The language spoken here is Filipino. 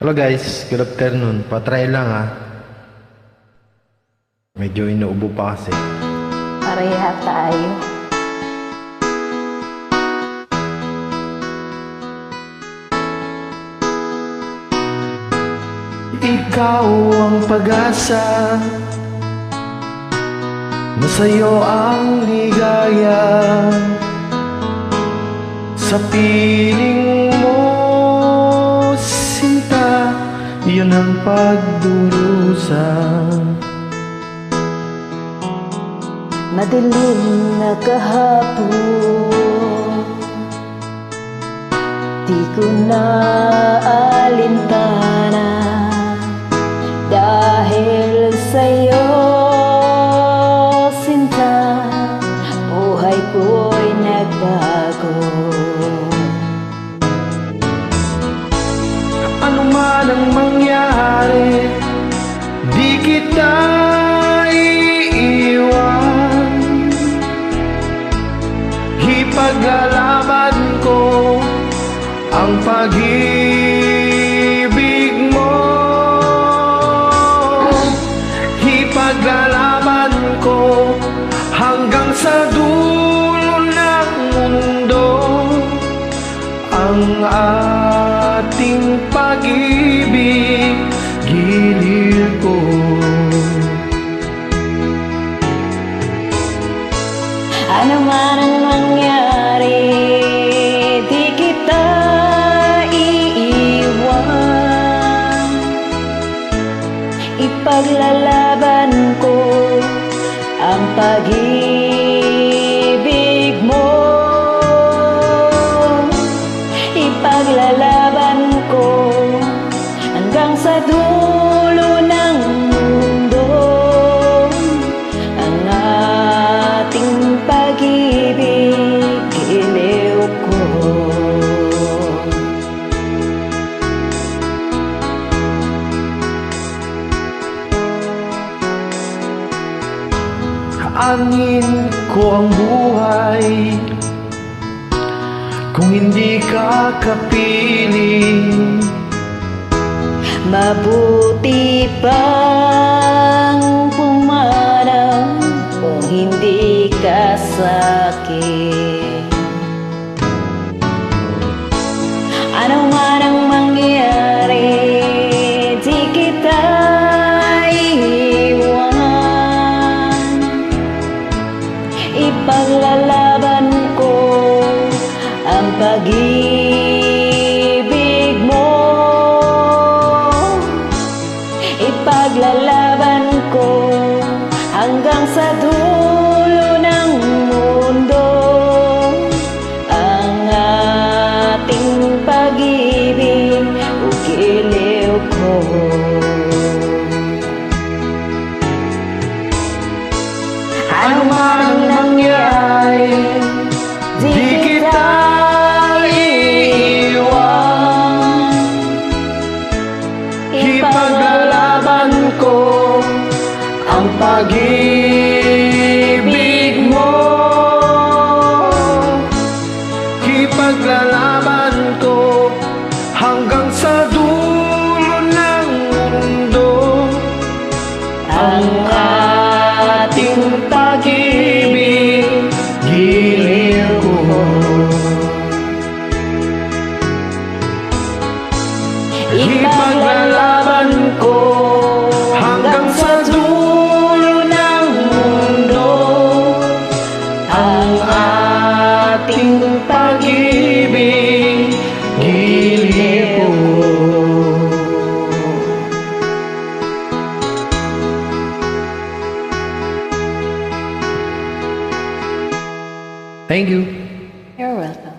Hello guys, good afternoon. Patry lang ha. Medyo inuubo pa kasi. Pareha tayo. Ikaw ang pag-asa, nasa'yo ang ligaya. Sa piling mo, sinta, yun ang pagdurusa. Madilim na kahapon, di ko na alintana. Dahil sa'yo, sinta, buhay ko'y nagbago. Ano man ang mangyari, di kita iiwan. Ipaglalaban ko ang pag-ibig mo. Ipaglalaban ko hanggang sa dulo ng mundo ang ating pag-ibig, giliw ko. Ano man ang mangyari, di kita iiwan. Ipaglalaban ko ang pag-ibig mo. Ipaglalaban ko hanggang sa dulo ng mundo ang ating pag-ibig, giliw ko. Aanin ko ang buhay kung hindi ka kapiling. Mabuti pang pumanaw kung hindi ka sa'kin. Ano man ang mangyari, di kita iiwan. Ipaglalaban ko ang pag-ibig mo. Ipaglalaban ko hanggang sa dulo ng mundo ang ating pag-ibig, o giliw ko. Ano man ang nangyari, di kita iiwan. Ipaglalaban ko ang pag-ibig mo. Ipaglalaban ko hanggang sa dulo ng mundo ang ating pag-ibig, giliw ko. Ipaglalaban ko hanggang sa dulo ng mundo ang ating pag-ibig, giliw ko. Thank you. You're welcome.